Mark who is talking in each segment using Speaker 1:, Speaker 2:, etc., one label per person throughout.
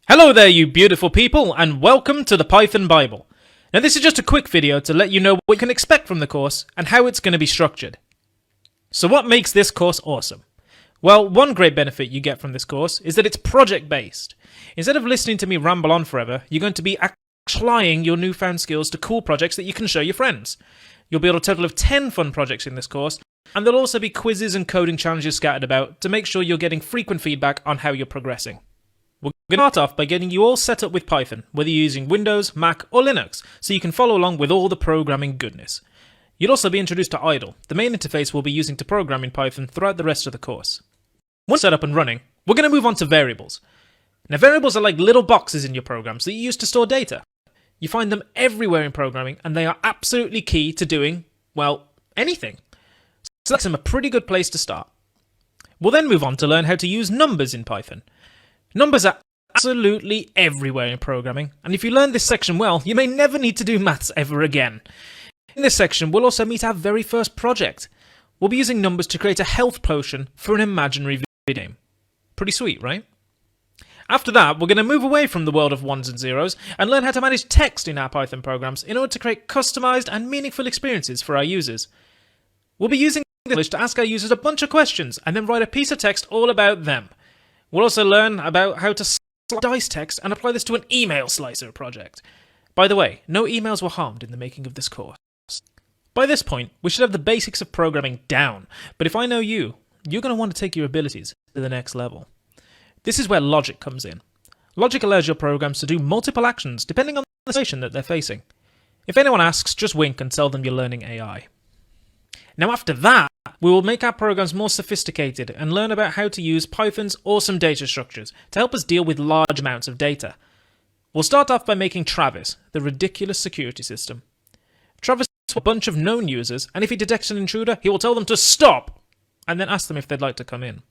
Speaker 1: Hello there, you beautiful people, and welcome to the Python Bible. Now this is just a quick video to let you know what you can expect from the course and how it's going to be structured. So what makes this course awesome? Well, one great benefit you get from this course is that it's project based. Instead of listening to me ramble on forever, you're going to be applying your newfound skills to cool projects that you can show your friends. You'll build a total of 10 fun projects in this course, and there'll also be quizzes and coding challenges scattered about to make sure you're getting frequent feedback on how you're progressing. We're going to start off by getting you all set up with Python, whether you're using Windows, Mac or Linux, so you can follow along with all the programming goodness. You'll also be introduced to idle, the main interface we'll be using to program in Python throughout the rest of the course. Once set up and running, we're going to move on to variables. Now variables are like little boxes in your programs that you use to store data. You find them everywhere in programming and they are absolutely key to doing, well, anything. So that's a pretty good place to start. We'll then move on to learn how to use numbers in Python. Numbers are absolutely everywhere in programming, and if you learn this section well, you may never need to do maths ever again. In this section, we'll also meet our very first project. We'll be using numbers to create a health potion for an imaginary video game. Pretty sweet, right? After that, we're going to move away from the world of ones and zeros and learn how to manage text in our Python programs in order to create customized and meaningful experiences for our users. We'll be using English to ask our users a bunch of questions and then write a piece of text all about them. We'll also learn about how to slice text and apply this to an email slicer project. By the way, no emails were harmed in the making of this course. By this point, we should have the basics of programming down, but if I know you, you're going to want to take your abilities to the next level. This is where logic comes in. Logic allows your programs to do multiple actions depending on the situation that they're facing. If anyone asks, just wink and tell them you're learning AI. Now after that, we will make our programs more sophisticated and learn about how to use Python's awesome data structures to help us deal with large amounts of data. We'll start off by making Travis, the ridiculous security system. Travis has a bunch of known users, and if he detects an intruder, he will tell them to stop, and then ask them if they'd like to come in.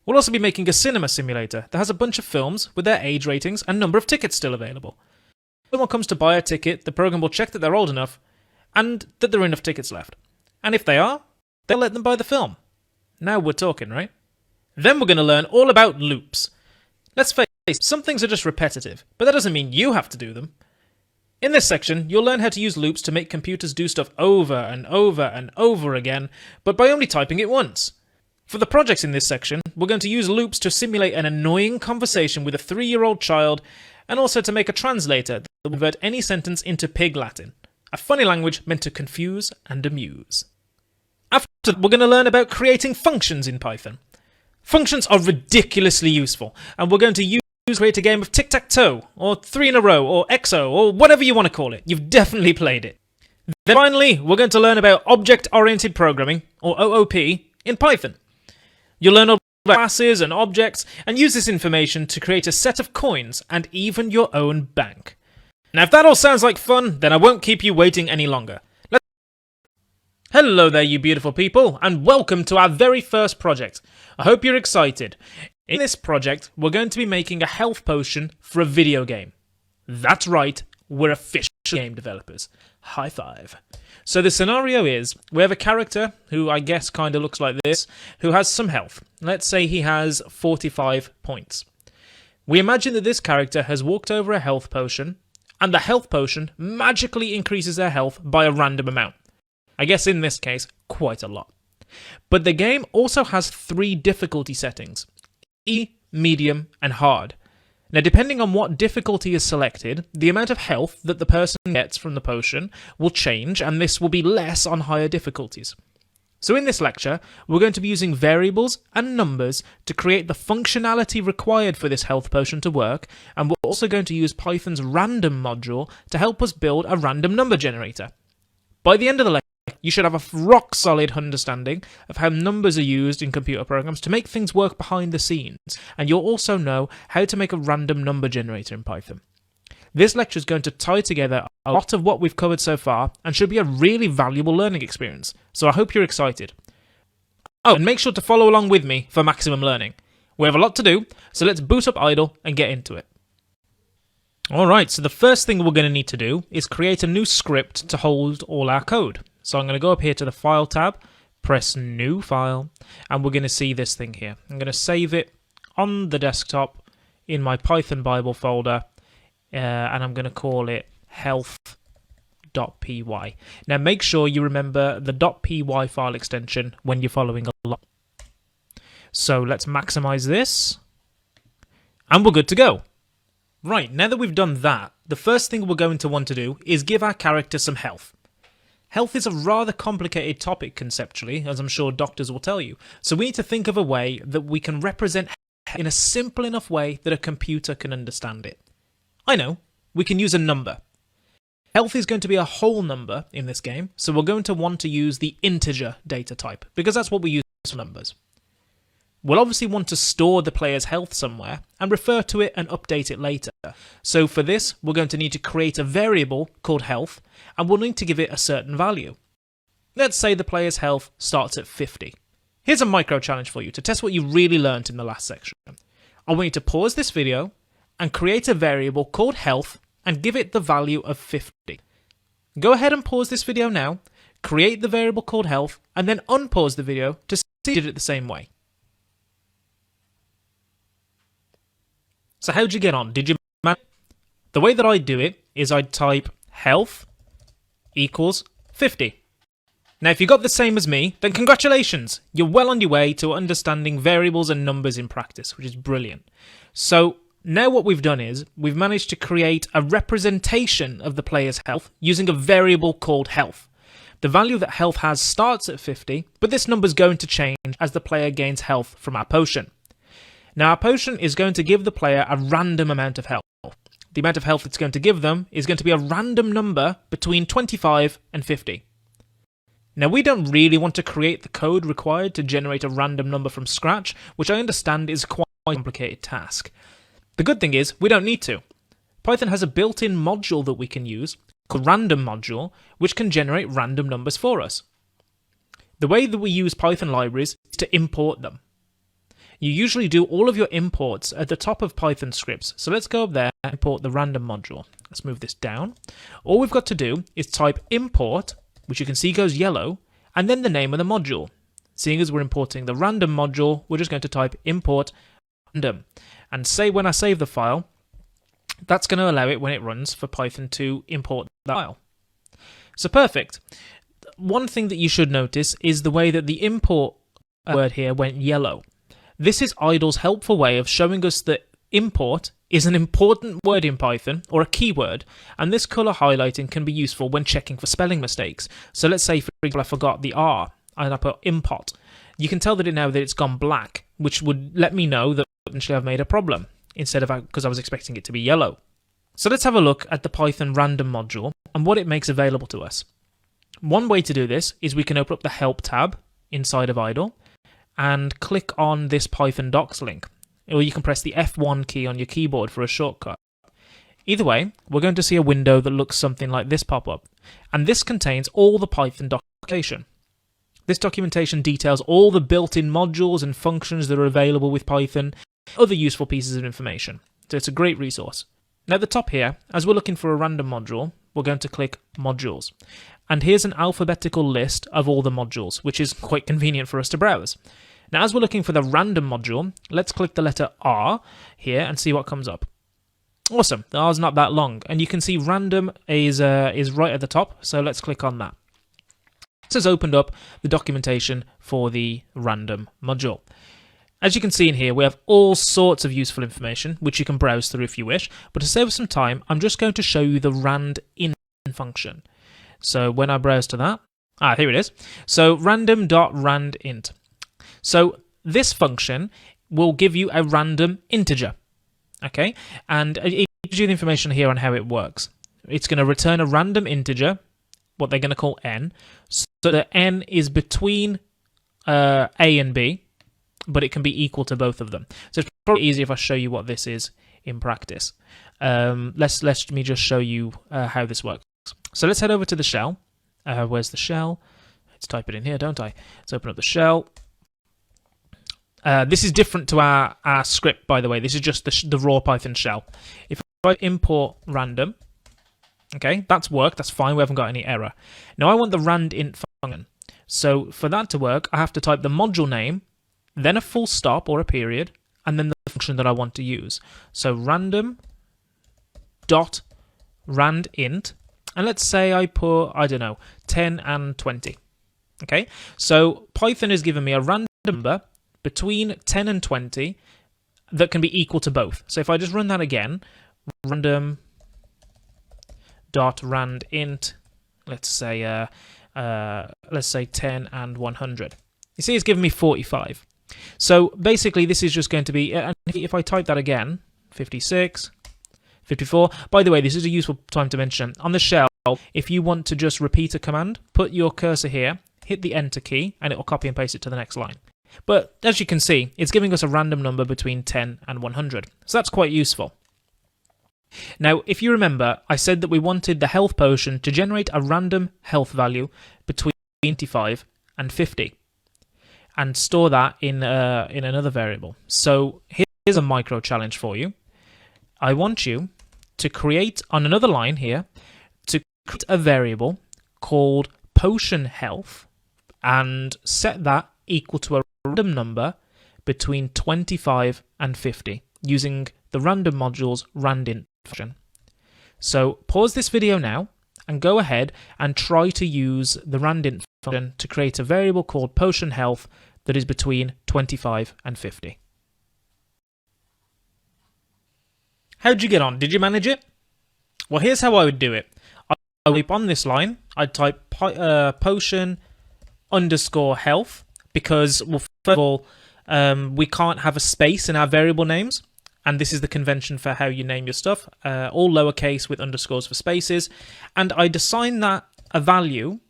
Speaker 1: We'll also be making a cinema simulator that has a bunch of films with their age ratings and number of tickets still available. When someone comes to buy a ticket, the program will check that they're old enough and that there are enough tickets left. And if they are, they'll let them buy the film. Now we're talking, right? Then we're going to learn all about loops. Let's face it, some things are just repetitive, but that doesn't mean you have to do them. In this section, you'll learn how to use loops to make computers do stuff over and over and over again, but by only typing it once. For the projects in this section, we're going to use loops to simulate an annoying conversation with a 3-year-old child, and also to make a translator that will convert any sentence into Pig Latin, a funny language meant to confuse and amuse. After, we're going to learn about creating functions in Python. Functions are ridiculously useful, and we're going to create a game of Tic-tac-toe, or 3 in a row, or XO, or whatever you want to call it. You've definitely played it. Then finally, we're going to learn about object-oriented programming, or OOP, in Python. You'll learn about classes and objects, and use this information to create a set of coins, and even your own bank. Now if that all sounds like fun, then I won't keep you waiting any longer. Hello there, you beautiful people, and welcome to our very first project. I hope you're excited. In this project, we're going to be making a health potion for a video game. That's right, we're official game developers. High five. So the scenario is, we have a character, who I guess kind of looks like this, who has some health. Let's say he has 45 points. We imagine that this character has walked over a health potion, and the health potion magically increases their health by a random amount. I guess in this case, quite a lot. But the game also has 3 difficulty settings: E, medium, and hard. Now depending on what difficulty is selected, the amount of health that the person gets from the potion will change, and this will be less on higher difficulties. So in this lecture, we're going to be using variables and numbers to create the functionality required for this health potion to work, and we're also going to use Python's random module to help us build a random number generator. By the end of the lecture, you should have a rock-solid understanding of how numbers are used in computer programs to make things work behind the scenes, and you'll also know how to make a random number generator in Python. This lecture is going to tie together a lot of what we've covered so far, and should be a really valuable learning experience, so I hope you're excited. Oh, and make sure to follow along with me for maximum learning. We have a lot to do, so let's boot up idle and get into it. Alright, so the first thing we're going to need to do is create a new script to hold all our code. So I'm going to go up here to the File tab, press New File, and we're going to see this thing here. I'm going to save it on the desktop in my Python Bible folder, and I'm going to call it health.py. Now make sure you remember the .py file extension when you're following along. So let's maximize this, and we're good to go. Right, now that we've done that, the first thing we're going to want to do is give our character some health. Health is a rather complicated topic conceptually, as I'm sure doctors will tell you, so we need to think of a way that we can represent health in a simple enough way that a computer can understand it. I know, we can use a number. Health is going to be a whole number in this game, so we're going to want to use the integer data type, because that's what we use for numbers. We'll obviously want to store the player's health somewhere and refer to it and update it later. So for this, we're going to need to create a variable called health, and we'll need to give it a certain value. Let's say the player's health starts at 50. Here's a micro challenge for you to test what you really learned in the last section. I want you to pause this video and create a variable called health and give it the value of 50. Go ahead and pause this video now, create the variable called health, and then unpause the video to see if you did it the same way. So how'd you get on? Did you manage? The way that I do it is I type health equals 50. Now if you got the same as me, then congratulations! You're well on your way to understanding variables and numbers in practice, which is brilliant. So now what we've done is we've managed to create a representation of the player's health using a variable called health. The value that health has starts at 50, but this number is going to change as the player gains health from our potion. Now our potion is going to give the player a random amount of health. The amount of health it's going to give them is going to be a random number between 25 and 50. Now we don't really want to create the code required to generate a random number from scratch, which I understand is quite a complicated task. The good thing is we don't need to. Python has a built-in module that we can use, called random module, which can generate random numbers for us. The way that we use Python libraries is to import them. You usually do all of your imports at the top of Python scripts. So let's go up there and import the random module. Let's move this down. All we've got to do is type import, which you can see goes yellow, and then the name of the module. Seeing as we're importing the random module, we're just going to type import random. And say when I save the file, that's going to allow it when it runs for Python to import that file. So perfect. One thing that you should notice is the way that the import word here went yellow. This is idle's helpful way of showing us that import is an important word in Python, or a keyword, and this colour highlighting can be useful when checking for spelling mistakes. So let's say, for example, I forgot the R, and I put import. You can tell that now that it's gone black, which would let me know that potentially I've made a problem, instead of because I was expecting it to be yellow. So let's have a look at the Python random module, and what it makes available to us. One way to do this is we can open up the Help tab inside of idle, and click on this Python docs link, or you can press the F1 key on your keyboard for a shortcut. Either way, we're going to see a window that looks something like this pop up, and this contains all the Python documentation. This documentation details all the built-in modules and functions that are available with Python, other useful pieces of information, so it's a great resource. Now at the top here, as we're looking for a random module, we're going to click Modules. And here's an alphabetical list of all the modules, which is quite convenient for us to browse. Now, as we're looking for the random module, let's click the letter R here and see what comes up. Awesome, the R's not that long, and you can see random is right at the top, so let's click on that. This has opened up the documentation for the random module. As you can see in here, we have all sorts of useful information, which you can browse through if you wish, but to save some time, I'm just going to show you the randin function. So when I browse to that, here it is. So random.randint. So this function will give you a random integer, okay? And it gives you the information here on how it works. It's going to return a random integer, what they're going to call n, so that n is between a and b, but it can be equal to both of them. So it's probably easier if I show you what this is in practice. Let me just show you how this works. So let's head over to the shell. Where's the shell? Let's type it in here, don't I? Let's open up the shell. This is different to our script, by the way. This is just the raw Python shell. If I import random, okay, that's worked. That's fine. We haven't got any error. Now I want the randint function. So for that to work, I have to type the module name, then a full stop or a period, and then the function that I want to use. So random dot rand int, and let's say I put, I don't know, 10 and 20. Okay, so Python has given me a random number between 10 and 20 that can be equal to both. So if I just run that again, random dot rand int, let's say 10 and 100. You see, it's given me 45. So basically, this is just going to be, and if I type that again, 56, 54. By the way, this is a useful time to mention. On the shell, if you want to just repeat a command, put your cursor here, hit the enter key, and it will copy and paste it to the next line. But as you can see, it's giving us a random number between 10 and 100. So that's quite useful. Now, if you remember, I said that we wanted the health potion to generate a random health value between 25 and 50 and store that in another variable. So here's a micro challenge for you. I want you to create, on another line here, to create a variable called potion health and set that equal to a random number between 25 and 50 using the random module's randint function. So pause this video now and go ahead and try to use the randint function to create a variable called potion health that is between 25 and 50. How'd you get on? Did you manage it? Well, here's how I would do it. I would type on this line, I'd type potion underscore health because, well, first of all, we can't have a space in our variable names. And this is the convention for how you name your stuff, all lowercase with underscores for spaces. And I'd assign that a value,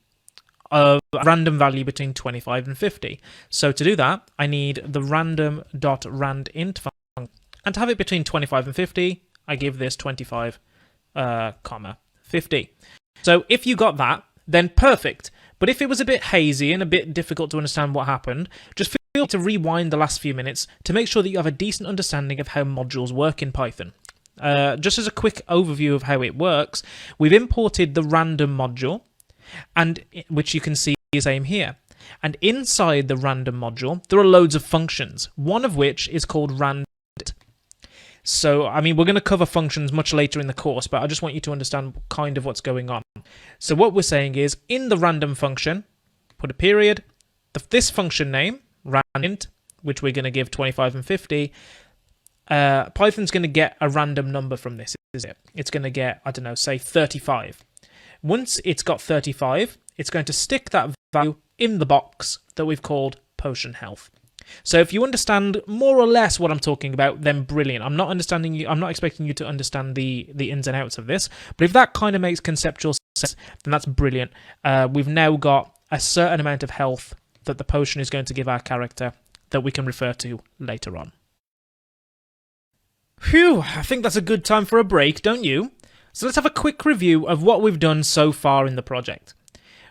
Speaker 1: a random value between 25 and 50. So to do that, I need the random.randint function. And to have it between 25 and 50, I give this 25, 50. So if you got that, then perfect. But if it was a bit hazy and a bit difficult to understand what happened, just feel free to rewind the last few minutes to make sure that you have a decent understanding of how modules work in Python. Just as a quick overview of how it works, we've imported the random module, and which you can see is same here. And inside the random module, there are loads of functions, one of which is called randint. So, I mean, we're going to cover functions much later in the course, but I just want you to understand kind of what's going on. So what we're saying is, in the random function, put a period, this function name, randint, which we're going to give 25 and 50, Python's going to get a random number from this. It's going to get, I don't know, say 35. Once it's got 35, it's going to stick that value in the box that we've called potion health. So if you understand more or less what I'm talking about, then brilliant. I'm not expecting you to understand the ins and outs of this, but if that kind of makes conceptual sense, then that's brilliant. We've now got a certain amount of health that the potion is going to give our character that we can refer to later on. Phew, I think that's a good time for a break, don't you? So let's have a quick review of what we've done so far in the project.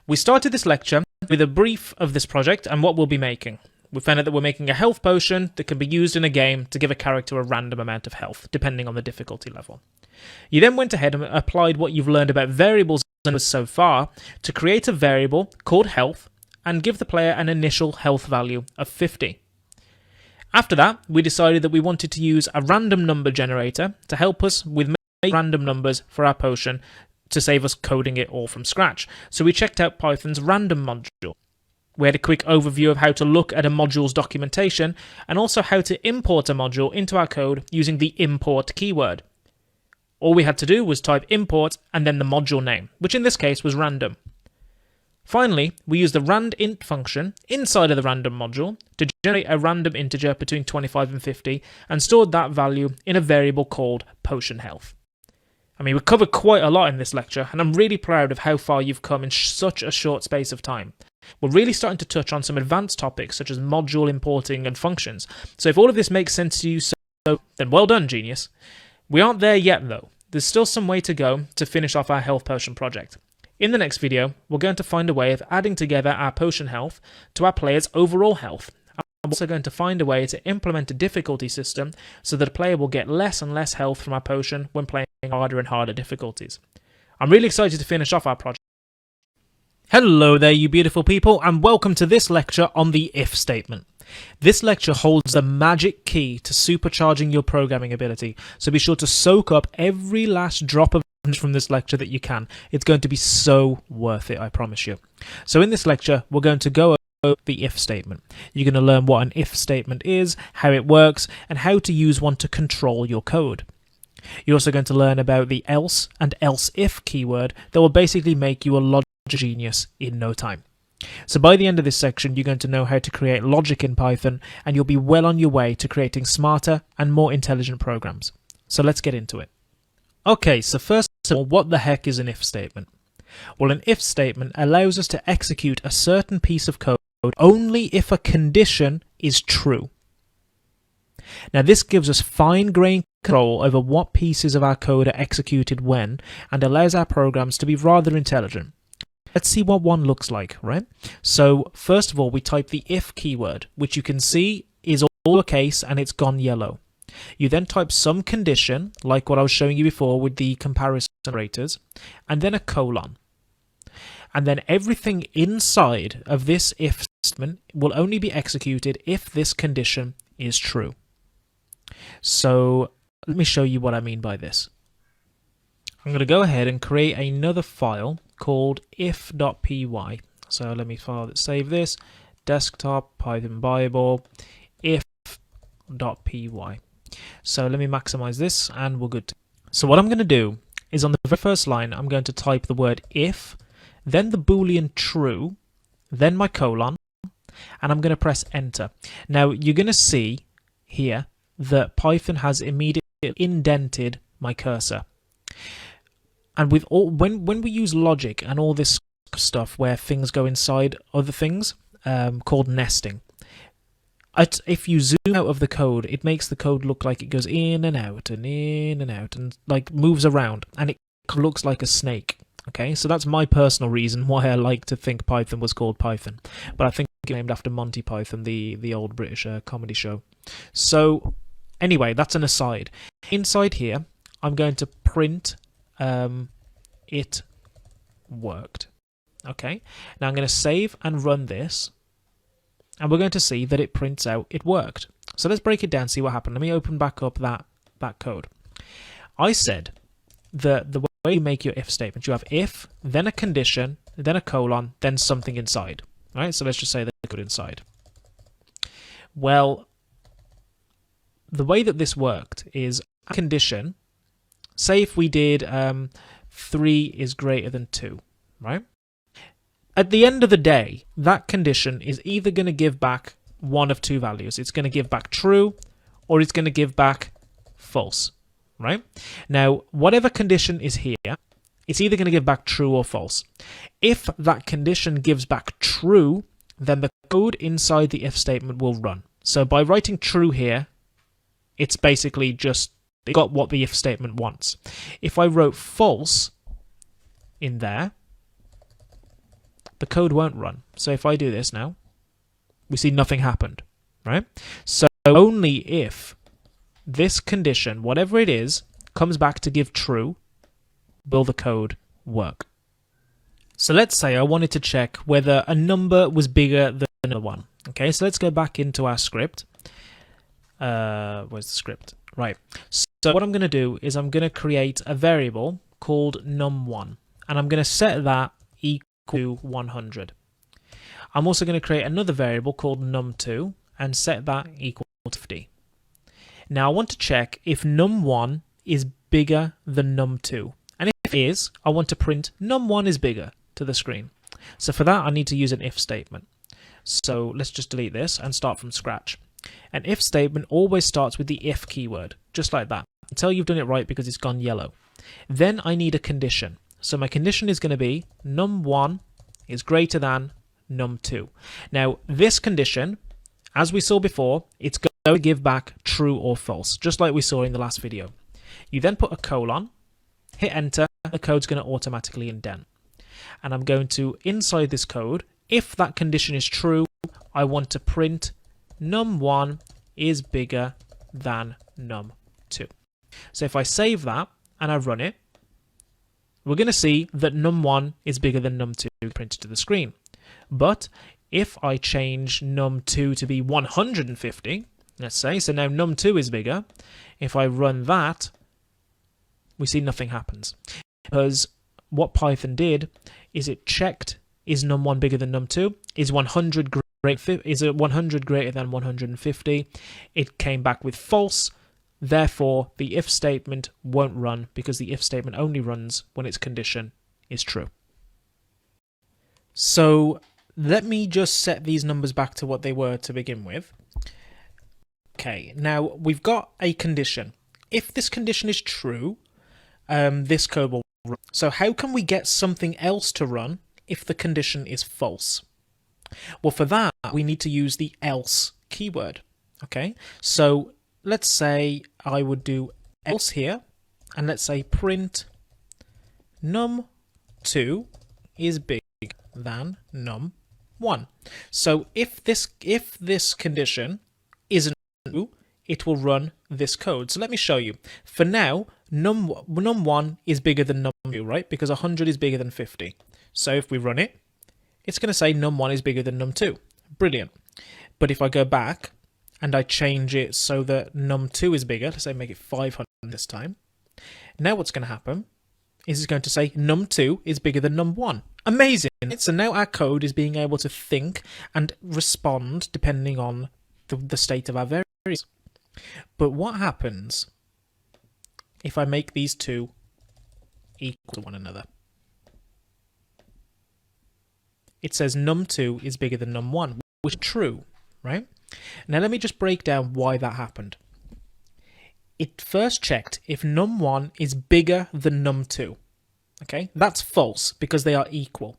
Speaker 1: We started this lecture with a brief of this project and what we'll be making. We found out that we're making a health potion that can be used in a game to give a character a random amount of health, depending on the difficulty level. You then went ahead and applied what you've learned about variables so far to create a variable called health and give the player an initial health value of 50. After that, we decided that we wanted to use a random number generator to help us with making random numbers for our potion to save us coding it all from scratch. So we checked out Python's random module. We had a quick overview of how to look at a module's documentation and also how to import a module into our code using the import keyword. All we had to do was type import and then the module name, which in this case was random. Finally, we used the randint function inside of the random module to generate a random integer between 25 and 50 and stored that value in a variable called potion health. I mean, we covered quite a lot in this lecture, and I'm really proud of how far you've come in such a short space of time. We're really starting to touch on some advanced topics such as module importing and functions. So if all of this makes sense to you, then well done, genius. We aren't there yet, though. There's still some way to go to finish off our health potion project. In the next video, we're going to find a way of adding together our potion health to our player's overall health. I'm also going to find a way to implement a difficulty system so that a player will get less and less health from our potion when playing harder and harder difficulties. I'm really excited to finish off our project. Hello there, you beautiful people, and welcome to this lecture on the if statement. This lecture holds the magic key to supercharging your programming ability, so be sure to soak up every last drop of from this lecture that you can. It's going to be so worth it, I promise you. So in this lecture, we're going to go over the if statement. You're going to learn what an if statement is, how it works, and how to use one to control your code. You're also going to learn about the else and else if keyword that will basically make you a logic genius in no time. So by the end of this section, you're going to know how to create logic in Python, and you'll be well on your way to creating smarter and more intelligent programs. So let's get into it. Okay, so first of all, what the heck is an if statement? Well, an if statement allows us to execute a certain piece of code only if a condition is true. Now, this gives us fine-grained control over what pieces of our code are executed when, and allows our programs to be rather intelligent. Let's see what one looks like, right? So, first of all, we type the if keyword, which you can see is all lowercase and it's gone yellow. You then type some condition, like what I was showing you before with the comparison operators, and then a colon. And then everything inside of this if statement will only be executed if this condition is true. So let me show you what I mean by this. I'm going to go ahead and create another file called if.py. So let me save this, desktop, Python Bible, if.py. So let me maximize this and we're good. So what I'm going to do is on the very first line, I'm going to type the word if, then the boolean true, then my colon, and I'm going to press enter. Now you're going to see here that Python has immediately indented my cursor. And with all when we use logic and all this stuff where things go inside other things, called nesting, if you zoom out of the code, it makes the code look like it goes in and out and like moves around, and it looks like a snake. Okay, so that's my personal reason why I like to think Python was called Python, but I think it's named after Monty Python, the old British comedy show. So anyway, that's an aside. Inside here, I'm going to print it worked. Okay, now I'm going to save and run this, and we're going to see that it prints out it worked. So let's break it down, see what happened. Let me open back up that code. I said that the way you make your if statement, you have if, then a condition, then a colon, then something inside. Right? So let's just say the code inside. Well, the way that this worked is a condition. Say if we did 3 is greater than 2, right? At the end of the day, that condition is either going to give back one of two values. It's going to give back true, or it's going to give back false, right? Now, whatever condition is here, it's either going to give back true or false. If that condition gives back true, then the code inside the if statement will run. So by writing true here, it's basically just got what the if statement wants. If I wrote false in there, the code won't run. So if I do this now, we see nothing happened, right? So only if this condition, whatever it is, comes back to give true, will the code work. So let's say I wanted to check whether a number was bigger than another one. Okay, so let's go back into our script. Where's the script? Right. So what I'm going to do is I'm going to create a variable called num1, and I'm going to set that equal to 100. I'm also going to create another variable called num2 and set that equal to 50. Now I want to check if num1 is bigger than num2, and if it is, I want to print num1 is bigger to the screen. So for that I need to use an if statement. So let's just delete this and start from scratch. An if statement always starts with the if keyword, just like that, until you've done it right because it's gone yellow. Then I need a condition. So my condition is going to be num1 is greater than num2. Now this condition, as we saw before, it's going to give back true or false, just like we saw in the last video. You then put a colon, hit enter, the code's going to automatically indent. And I'm going to, inside this code, if that condition is true, I want to print num1 is bigger than num2. So if I save that and I run it, we're going to see that num1 is bigger than num2 printed to the screen. But if I change num2 to be 150, let's say, so now num2 is bigger, if I run that, we see nothing happens. Because what Python did is it checked, is num1 bigger than num2? Is 100 greater than 150? It came back with false. Therefore, the if statement won't run because the if statement only runs when its condition is true. So let me just set these numbers back to what they were to begin with. Okay, now we've got a condition. If this condition is true, this code will run. So how can we get something else to run if the condition is false? Well, for that, we need to use the else keyword. Okay, so let's say I would do else here, and let's say print num2 is bigger than num1. So if this condition isn't true, it will run this code. So let me show you. For now, num1 is bigger than num2, right? Because 100 is bigger than 50. So if we run it, it's going to say num1 is bigger than num2. Brilliant. But if I go back and I change it so that num2 is bigger, let's say make it 500 this time, now what's going to happen is it's going to say num2 is bigger than num1. Amazing! So now our code is being able to think and respond depending on the state of our variables. But what happens if I make these two equal to one another? It says num2 is bigger than num1, which is true, right? Now let me just break down why that happened. It first checked if num1 is bigger than num2. Okay, that's false because they are equal,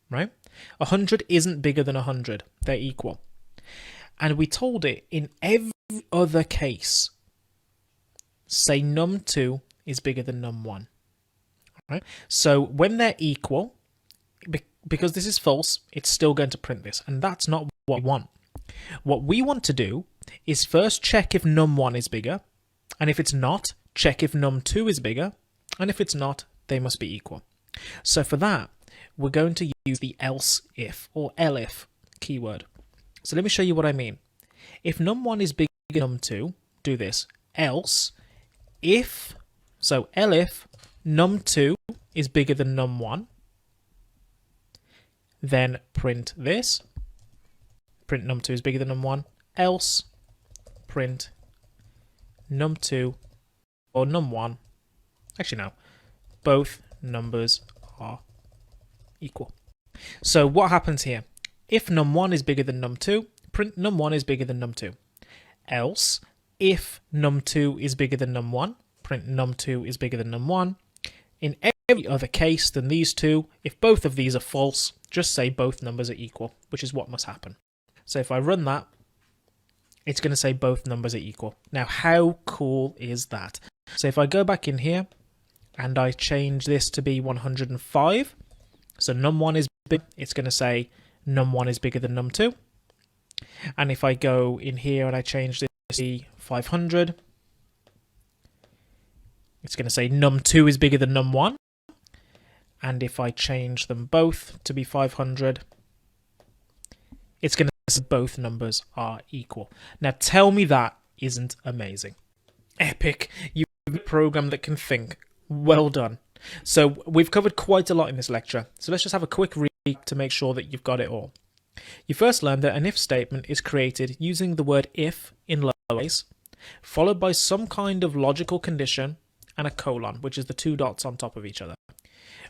Speaker 1: right? 100 isn't bigger than 100. They're equal. And we told it in every other case, say num2 is bigger than num1. Right? So when they're equal, because this is false, it's still going to print this. And that's not what we want. What we want to do is first check if num1 is bigger. And if it's not, check if num2 is bigger. And if it's not, they must be equal. So for that, we're going to use the else if or elif keyword. So let me show you what I mean. If num1 is bigger than num2, do this. Else, if, so elif num2 is bigger than num1, then print this. Print num2 is bigger than num1. Else, print num2 or num1. Actually, no. Both numbers are equal. So what happens here? If num1 is bigger than num2, print num1 is bigger than num2. Else, if num2 is bigger than num1, print num2 is bigger than num1. In every other case than these two, if both of these are false, just say both numbers are equal, which is what must happen. So if I run that, it's going to say both numbers are equal. Now, how cool is that? So if I go back in here and I change this to be 105, so num1 is big, it's going to say num1 is bigger than num2. And if I go in here and I change this to be 500, it's going to say num2 is bigger than num1. And if I change them both to be 500, it's going to say both numbers are equal. Now tell me that isn't amazing. Epic. You have a program that can think. Well done. So we've covered quite a lot in this lecture. So let's just have a quick recap to make sure that you've got it all. You first learned that an if statement is created using the word if in lowercase, followed by some kind of logical condition and a colon, which is the two dots on top of each other.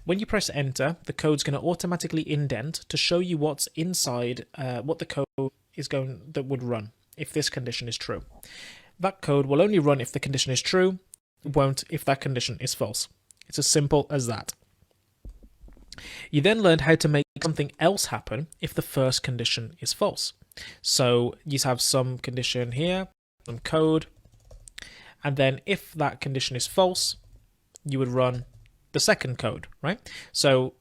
Speaker 1: When you press enter, the code's going to automatically indent to show you what's inside, what the code is that would run if this condition is true. That code will only run if the condition is true, won't if that condition is false. It's as simple as that. You then learned how to make something else happen if the first condition is false. So you have some condition here, some code, and then if that condition is false, you would run the second code, right? So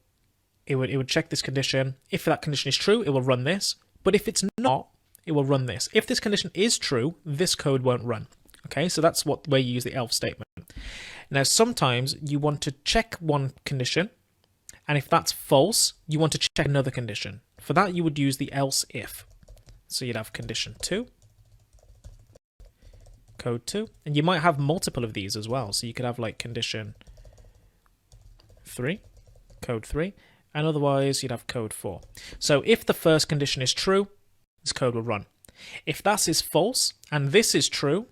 Speaker 1: it would check this condition. If that condition is true, it will run this. But if it's not, it will run this. If this condition is true, this code won't run. Okay, so that's where you use the else statement. Now, sometimes you want to check one condition, and if that's false, you want to check another condition. For that, you would use the else if. So you'd have condition 2, code 2, and you might have multiple of these as well. So you could have like condition 3, code 3, and otherwise you'd have code 4. So if the first condition is true, this code will run. If that is false and this is true,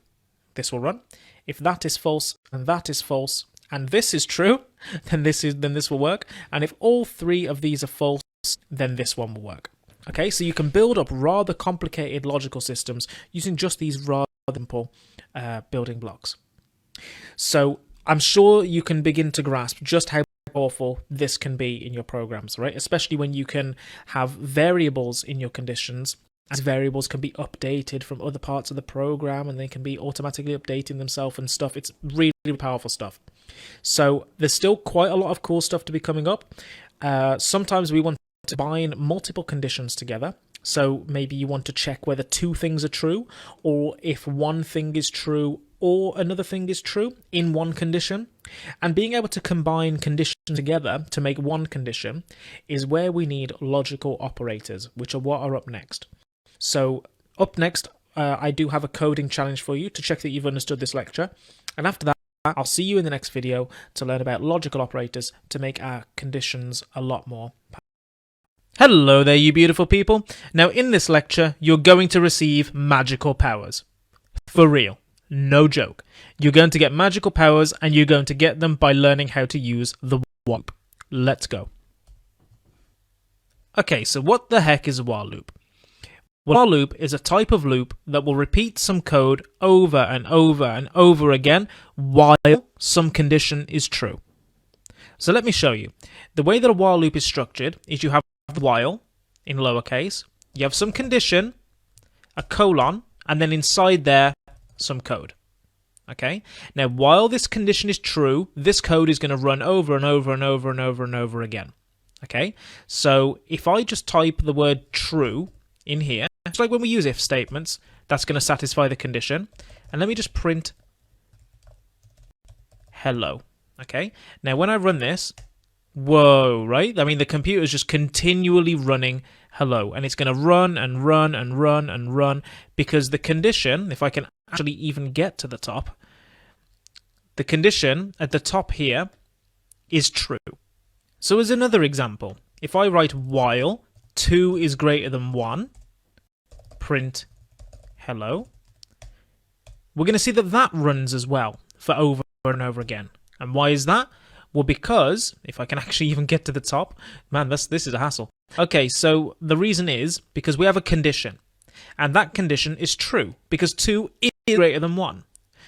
Speaker 1: this will run. If that is false and that is false and this is true, then this will work. And if all 3 of these are false, then this one will work. Okay, so you can build up rather complicated logical systems using just these rather simple building blocks. So I'm sure you can begin to grasp just how powerful this can be in your programs, right? Especially when you can have variables in your conditions. As variables can be updated from other parts of the program and they can be automatically updating themselves and stuff. It's really, really powerful stuff. So there's still quite a lot of cool stuff to be coming up. Sometimes we want to combine multiple conditions together. So maybe you want to check whether 2 things are true, or if one thing is true or another thing is true in one condition. And being able to combine conditions together to make one condition is where we need logical operators, which are what are up next. So up next, I do have a coding challenge for you to check that you've understood this lecture. And after that, I'll see you in the next video to learn about logical operators to make our conditions a lot more powerful. Hello there, you beautiful people. Now in this lecture, you're going to receive magical powers. For real. No joke. You're going to get magical powers and you're going to get them by learning how to use the while loop. Let's go. Okay, so what the heck is a while loop? While loop is a type of loop that will repeat some code over and over and over again while some condition is true. So let me show you. The way that a while loop is structured is you have the while in lowercase, you have some condition, a colon, and then inside there some code. Okay? Now while this condition is true, this code is going to run over and over and over and over and over again. Okay? So if I just type the word true in here, it's like when we use if statements, that's going to satisfy the condition. And let me just print hello. Okay? Now when I run this, whoa, right? I mean, the computer is just continually running hello, and it's going to run and run and run and run because the condition, if I can actually even get to the top, the condition at the top here is true. So as another example, if I write while 2 is greater than 1, print hello, we're going to see that that runs as well for over and over again. And why is that? Well, because if I can actually even get to the top, man, this is a hassle. Okay, so the reason is because we have a condition, and that condition is true because 2 is greater than 1.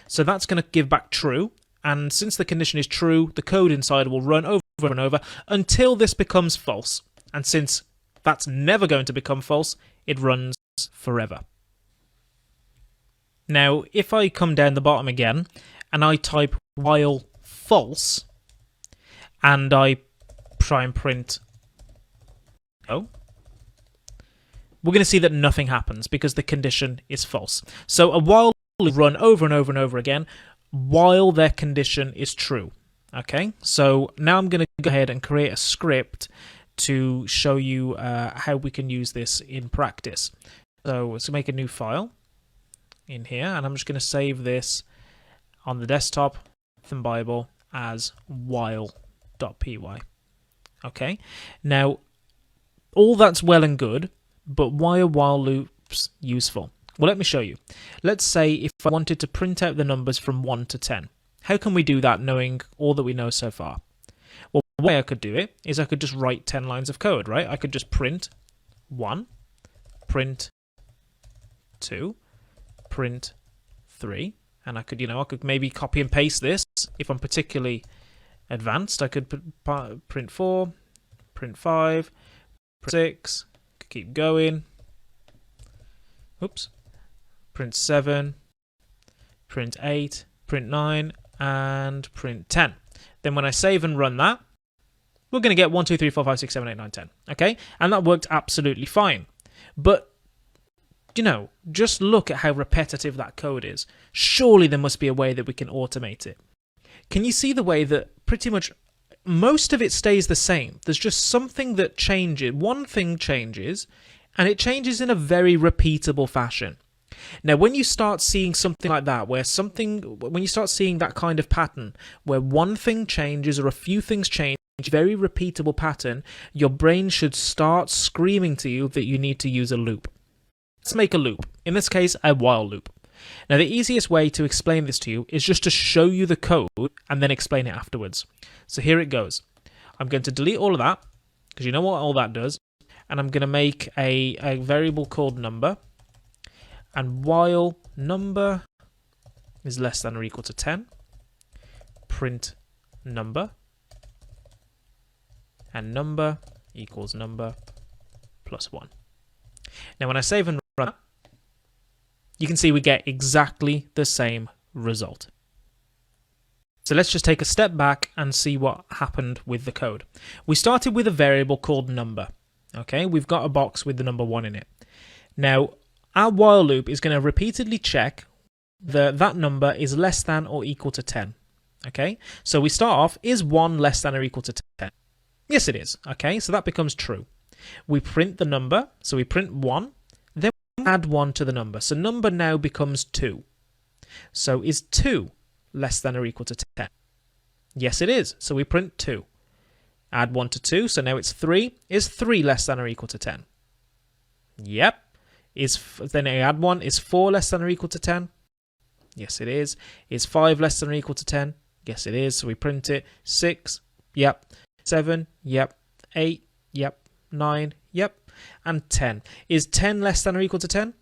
Speaker 1: So that's going to give back true, and since the condition is true, the code inside will run over and over until this becomes false. And since that's never going to become false, it runs forever. Now, if I come down the bottom again and I type while false and I try and print oh, we're going to see that nothing happens because the condition is false. So a while will run over and over and over again while their condition is true. Okay, so now I'm going to go ahead and create a script to show you how we can use this in practice. So let's make a new file in here, and I'm just going to save this on the desktop, Python Bible, as while.py. Okay, now all that's well and good, but why are while loops useful? Well, let me show you. Let's say if I wanted to print out the numbers from 1 to 10. How can we do that knowing all that we know so far? Well, the way I could do it is I could just write 10 lines of code, right? I could just print 1, print 2, print 3, and I could maybe copy and paste this. If I'm particularly advanced, I could print 4, print 5, print 6, could keep going. Oops. Print 7, print 8, print 9, and print 10. Then when I save and run that, we're going to get 1, 2, 3, 4, 5, 6, 7, 8, 9, 10. Okay? And that worked absolutely fine. But, you know, just look at how repetitive that code is. Surely there must be a way that we can automate it. Can you see the way that pretty much most of it stays the same. There's just something that changes. One thing changes, and it changes in a very repeatable fashion. Now, when you start seeing something like that, when you start seeing that kind of pattern, where one thing changes or a few things change, very repeatable pattern, your brain should start screaming to you that you need to use a loop. Let's make a loop. In this case, a while loop. Now, the easiest way to explain this to you is just to show you the code and then explain it afterwards. So here it goes. I'm going to delete all of that, because you know what all that does, and I'm going to make a variable called number. And while number is less than or equal to 10, print number, and number equals number plus 1. Now when I save and run, you can see we get exactly the same result. So let's just take a step back and see what happened with the code. We started with a variable called number. Okay, we've got a box with the number 1 in it. Now, our while loop is going to repeatedly check that number is less than or equal to 10. Okay, so we start off, is 1 less than or equal to 10? Yes, it is. Okay, so that becomes true. We print the number, so we print 1, then we add 1 to the number. So number now becomes 2. So is 2 less than or equal to 10? Yes, it is. So we print 2. Add 1 to 2, so now it's 3. Is 3 less than or equal to 10? Yep. Then I add 1. Is 4 less than or equal to 10? Yes, it is. Is 5 less than or equal to 10? Yes, it is. So we print it. 6. Yep. 7. Yep. 8. Yep. 9. Yep. And 10. Is 10 less than or equal to 10?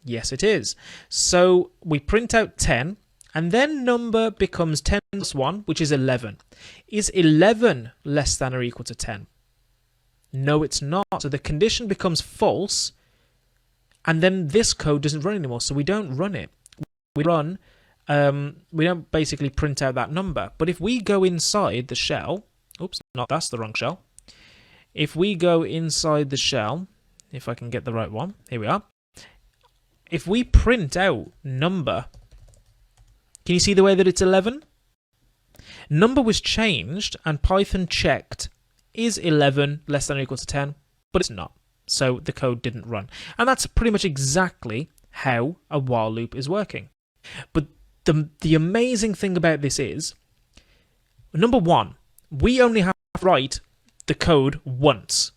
Speaker 1: Yes, it is. So we print out 10, and then number becomes 10 plus 1, which is 11. Is 11 less than or equal to 10? No, it's not. So the condition becomes false, and then this code doesn't run anymore, so we don't run it. We don't basically print out that number. But if we go inside the shell, oops, that's the wrong shell. If we go inside the shell, if I can get the right one, here we are. If we print out number, can you see the way that it's 11? Number was changed, and Python checked, is 11 less than or equal to 10? But it's not. So the code didn't run. And that's pretty much exactly how a while loop is working. But the amazing thing about this is, number 1, we only have to write the code once.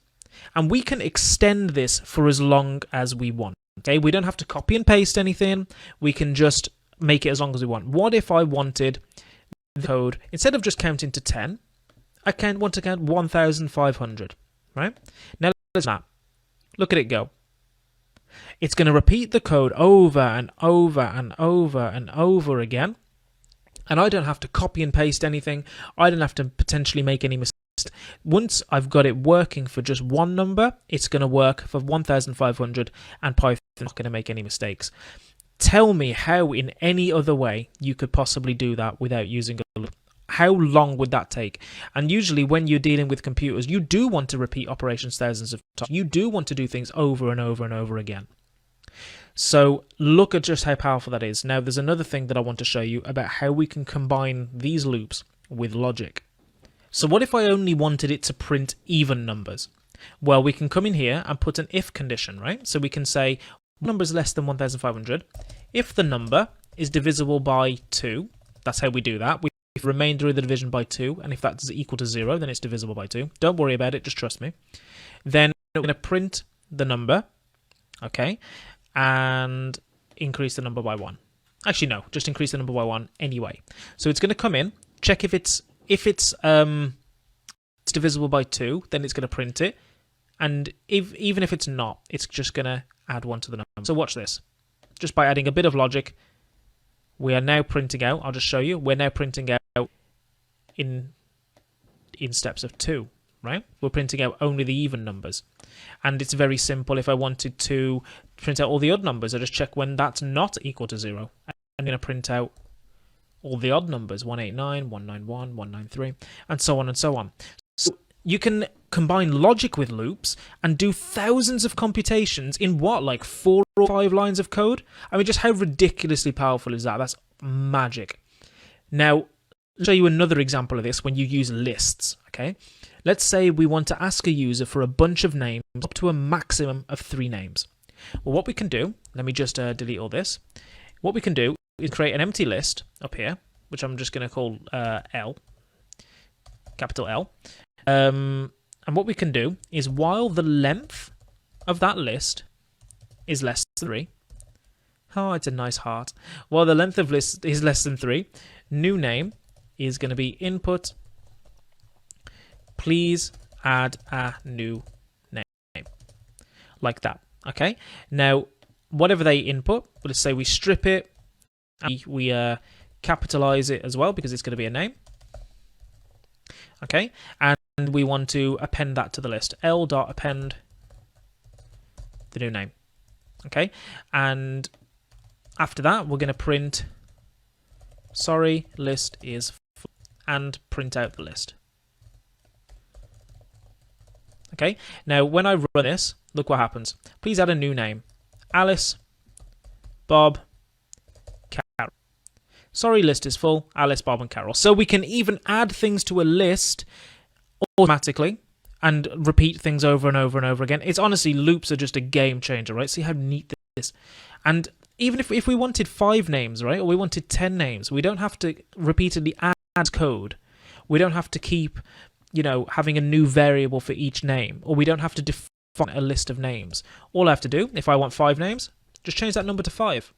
Speaker 1: And we can extend this for as long as we want. Okay, we don't have to copy and paste anything. We can just make it as long as we want. What if I wanted the code, instead of just counting to 10, I want to count 1,500, right? Now let's look at it go. It's going to repeat the code over and over and over and over again. And I don't have to copy and paste anything. I don't have to potentially make any mistakes. Once I've got it working for just one number, it's going to work for 1,500, and Python's not going to make any mistakes. Tell me how in any other way you could possibly do that without using a loop. How long would that take? And usually when you're dealing with computers, you do want to repeat operations thousands of times. You do want to do things over and over and over again. So look at just how powerful that is. Now there's another thing that I want to show you about how we can combine these loops with logic. So what if I only wanted it to print even numbers? Well, we can come in here and put an if condition, right? So we can say number is less than 1,500. If the number is divisible by 2, that's how we do that. We remainder of the division by 2, and if that's equal to 0, then it's divisible by 2. Don't worry about it, just trust me. Then we're going to print the number, okay, and increase the number by 1. Actually, no, just increase the number by 1 anyway. So it's going to come in, check if it's divisible by 2, then it's going to print it, and even if it's not, it's just going to add 1 to the number. So watch this. Just by adding a bit of logic, we are now printing out, I'll just show you, we're now printing out in steps of 2, right? We're printing out only the even numbers. And it's very simple. If I wanted to print out all the odd numbers, I just check when that's not equal to 0. I'm going to print out all the odd numbers, 189, 191, 193, and so on and so on. So you can combine logic with loops and do thousands of computations in what, like 4 or 5 lines of code? I mean, just how ridiculously powerful is that? That's magic. Now, show you another example of this when you use lists, okay? Let's say we want to ask a user for a bunch of names up to a maximum of 3 names. Well, what we can do, let me just delete all this. What we can do is create an empty list up here, which I'm just going to call L, capital L. And what we can do is while the length of that list is less than 3, oh, it's a nice heart. While the length of list is less than 3, new name is going to be input. Please add a new name. Like that. Okay. Now, whatever they input, let's say we strip it, and we capitalize it as well because it's going to be a name. Okay. And we want to append that to the list. L.append the new name. Okay. And after that, we're going to print sorry, list is full, and print out the list. Okay, now when I run this, look what happens. Please add a new name. Alice, Bob, Carol. Sorry, list is full. Alice, Bob, and Carol. So we can even add things to a list automatically and repeat things over and over and over again. It's honestly, loops are just a game changer, right? See how neat this is. And even if we wanted 5 names, right, or we wanted 10 names, we don't have to repeatedly add code. We don't have to keep, having a new variable for each name, or we don't have to define a list of names. All I have to do, if I want 5 names, just change that number to 5.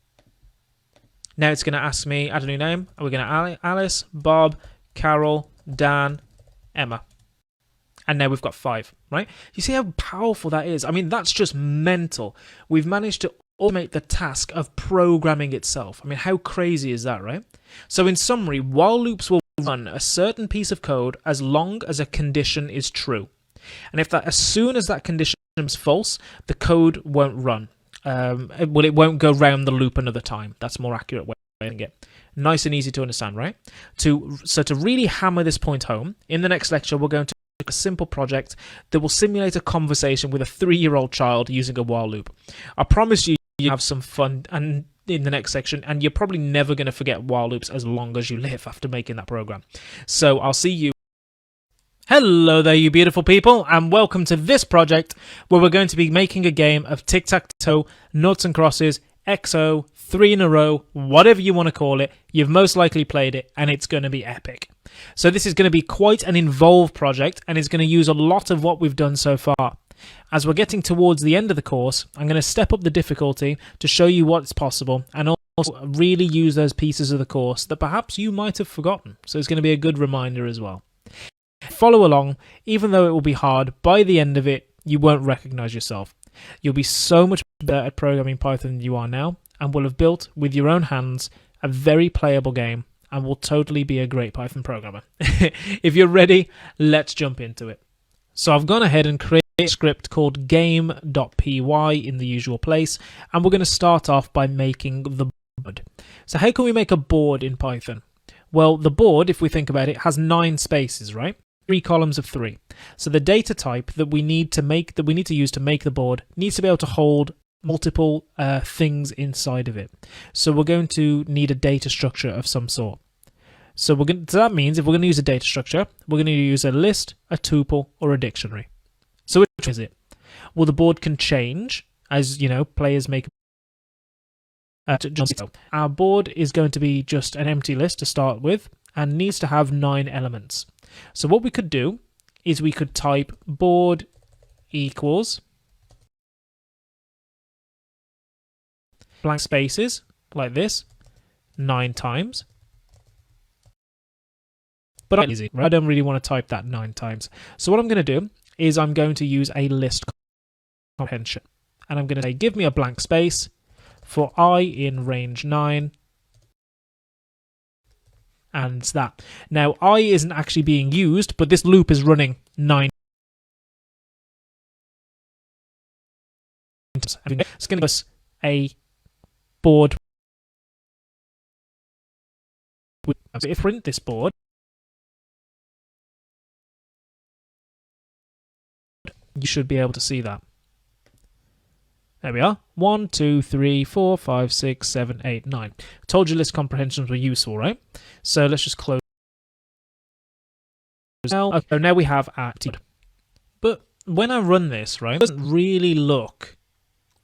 Speaker 1: Now it's going to ask me, add a new name, and we're going to Alice, Bob, Carol, Dan, Emma. And now we've got 5, right? You see how powerful that is? I mean, that's just mental. We've managed to automate the task of programming itself. I mean, how crazy is that, right? So in summary, while loops will run a certain piece of code as long as a condition is true. And if as soon as that condition is false, the code won't run. It won't go round the loop another time. That's a more accurate way of saying it. Nice and easy to understand, right? So to really hammer this point home, in the next lecture, we're going to a simple project that will simulate a conversation with a 3-year-old child using a while loop. I promise you have some fun and in the next section, and you're probably never going to forget while loops as long as you live after making that program. So I'll see you. Hello there, you beautiful people, and welcome to this project where we're going to be making a game of tic-tac-toe, noughts and crosses, XO, 3 in a row, whatever you want to call it. You've most likely played it, and it's going to be epic. So this is going to be quite an involved project, and it's going to use a lot of what we've done so far. As we're getting towards the end of the course, I'm going to step up the difficulty to show you what's possible, and also really use those pieces of the course that perhaps you might have forgotten. So it's going to be a good reminder as well. Follow along, even though it will be hard, by the end of it, you won't recognize yourself. You'll be so much better at programming Python than you are now, and will have built, with your own hands, a very playable game, and will totally be a great Python programmer. If you're ready, let's jump into it. So I've gone ahead and created a script called game.py in the usual place, and we're going to start off by making the board. So how can we make a board in Python? Well, the board, if we think about it, has 9 spaces, right? 3 columns of 3. So the data type that we need to use to make the board needs to be able to hold multiple things inside of it. So we're going to need a data structure of some sort. So that means if we're going to use a data structure, we're going to use a list, a tuple, or a dictionary. So which is it? Well, the board can change as, players make. Our board is going to be just an empty list to start with and needs to have 9 elements. So what we could do is we could type board equals blank spaces like this 9 times. But I'm easy, right? I don't really want to type that 9 times. So what I'm going to do is I'm going to use a list comprehension. And I'm going to say, give me a blank space for I in range 9. And that. Now, I isn't actually being used, but this loop is running 9. It's going to give us a board. If we print this board, you should be able to see that. There we are. 1, 2, 3, 4, 5, 6, 7, 8, 9. Told you list comprehensions were useful, right? So let's just close Okay, so now we have our board. But when I run this, right, it doesn't really look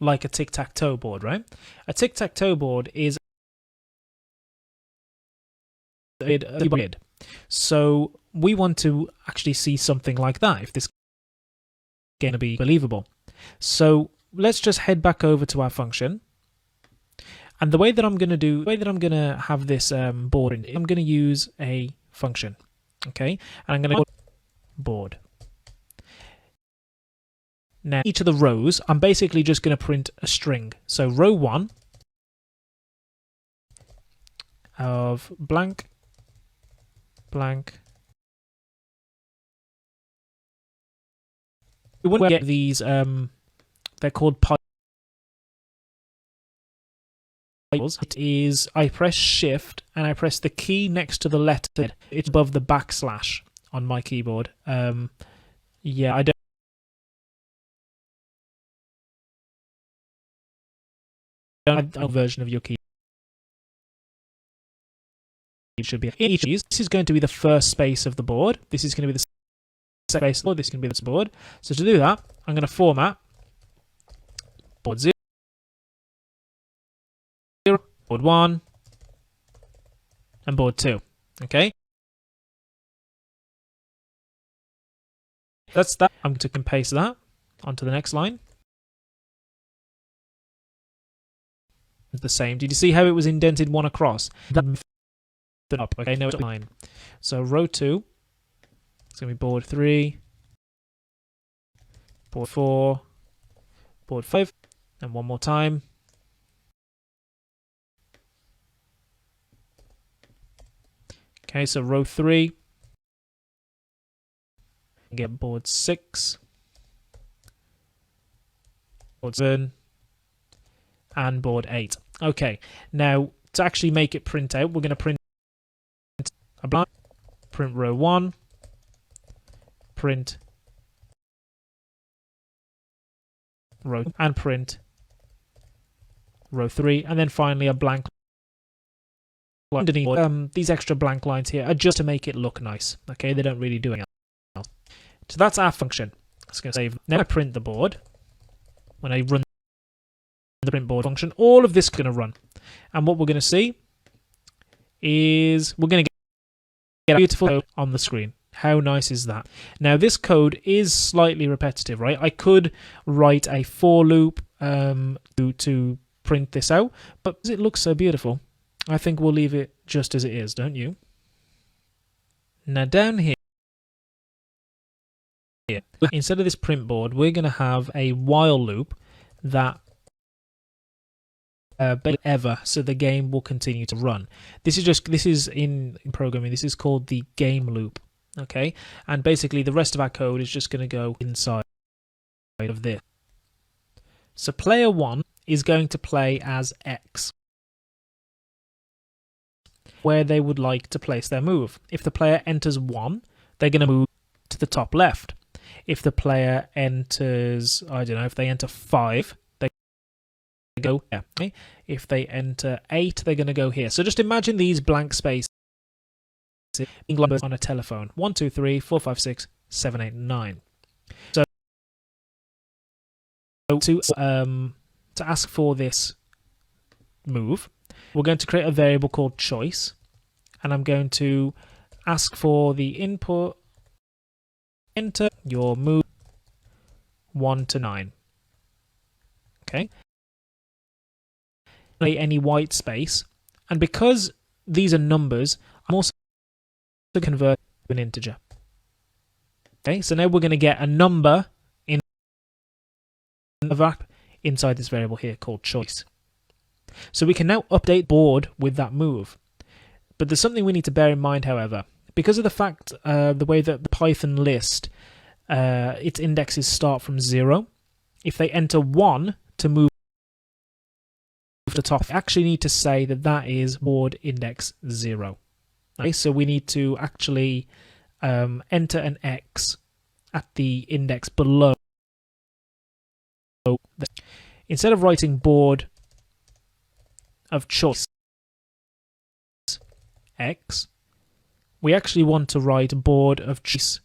Speaker 1: like a tic-tac-toe board, right? A tic-tac-toe board is a grid. So we want to actually see something like that if this is going to be believable. So let's just head back over to our function. And the way that I'm going to have this board, I'm going to use a function, okay? And I'm going to board. Now, each of the rows, I'm basically just going to print a string. So row 1 of blank, blank. We want to get these, they're called pipes. It is, I press shift and I press the key next to the letter. It's above the backslash on my keyboard. Yeah, I don't have a version of your key. It should be each of these. This is going to be the first space of the board. This is going to be the second space of the board. This is going to be the board. So to do that, I'm going to format board 0, board 1, and board 2. Okay? That's that. I'm going to paste that onto the next line. The same. Did you see how it was indented one across? Up. Okay, no, it's 9. So row 2, it's going to be board 3, board 4, board 5, and one more time. Okay, so row 3, get board 6, board 7, and board 8. Okay, now to actually make it print out, we're going to print a blank, print row 1, print row 2, and print row 3, and then finally a blank line underneath. These extra blank lines here are just to make it look nice. Okay, they don't really do anything else. So that's our function. It's going to save. Now I print the board. When I run the print board function, all of this is going to run, and what we're going to see is we're going to get a beautiful code on the screen. How nice is that? Now this code is slightly repetitive, right? I could write a for loop to print this out, but because it looks so beautiful, I think we'll leave it just as it is, don't you? Now down here, instead of this print board, we're going to have a while loop that ever, so the game will continue to run. This is in programming, this is called the game loop. Okay, and basically the rest of our code is just going to go inside of this. So player 1 is going to play as X, where they would like to place their move. If the player enters 1, they're going to move to the top left. If the player enters, I don't know, if they enter 5, they go here. Okay? If they enter 8, they're going to go here. So just imagine these blank spaces on a telephone. 1, 2, 3, 4, 5, 6, 7, 8, 9. So to ask for this move, we're going to create a variable called choice, and I'm going to ask for the input, enter your move 1 to 9. Okay. Any white space, and because these are numbers, I'm also to convert to an integer. Okay, so now we're going to get a number in inside this variable here called choice. So we can now update board with that move. But there's something we need to bear in mind, however. Because of the fact, the way that the Python list, its indexes start from 0, if they enter 1 to move to the top, we actually need to say that that is board index 0. Okay, so we need to actually enter an X at the index below. Instead of writing board of choice X, we actually want to write board of choice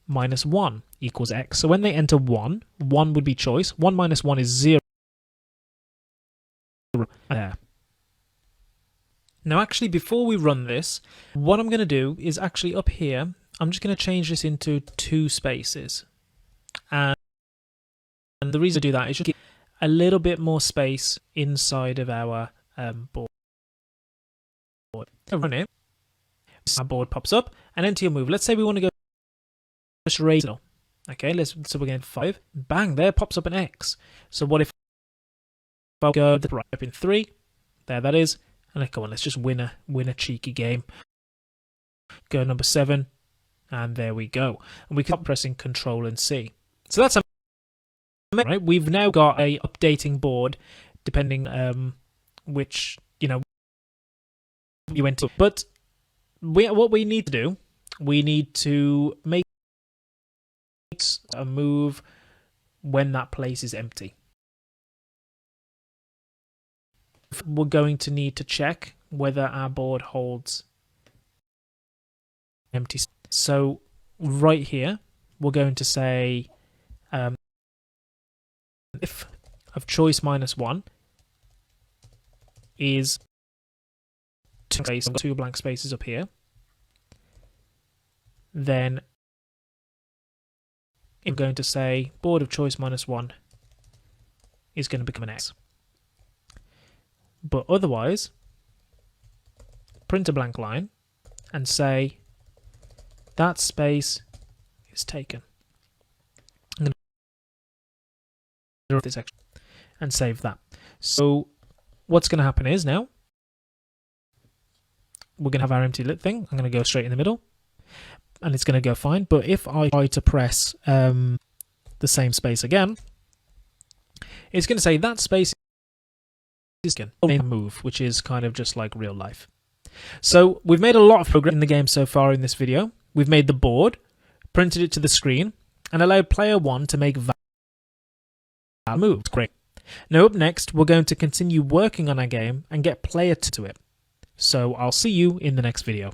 Speaker 1: minus 1 equals x. So when they enter 1, 1 would be choice. 1 minus 1 is 0. There. Now actually, before we run this, what I'm going to do is actually up here, I'm just going to change this into 2 spaces. And the reason I do that is just give a little bit more space inside of our board. So run it. Our board pops up, and enter your move. Let's say we want to go just raise it. Okay, so we're going 5. Bang, there pops up an X. So what if I go right up in 3? There that is. And come on, let's just win a cheeky game. Go number 7, and there we go. And we can stop pressing Control and C. So that's right. We've now got a updating board, depending which you went to. But what we need to do, we need to make a move when that place is empty. We're going to need to check whether our board holds empty. So right here, we're going to say if of choice minus 1 is 2 blank spaces up here, then I'm going to say board of choice minus 1 is going to become an X. But otherwise, print a blank line and say that space is taken. I'm going to do this action and save that. So what's going to happen is now we're going to have our empty lit thing. I'm going to go straight in the middle, and it's going to go fine. But if I try to press the same space again, it's going to say that space is going to move, which is kind of just like real life. So we've made a lot of progress in the game so far in this video. We've made the board, printed it to the screen, and allowed player 1 to make moves. Great. Now up next, we're going to continue working on our game and get player 2 to it. So I'll see you in the next video.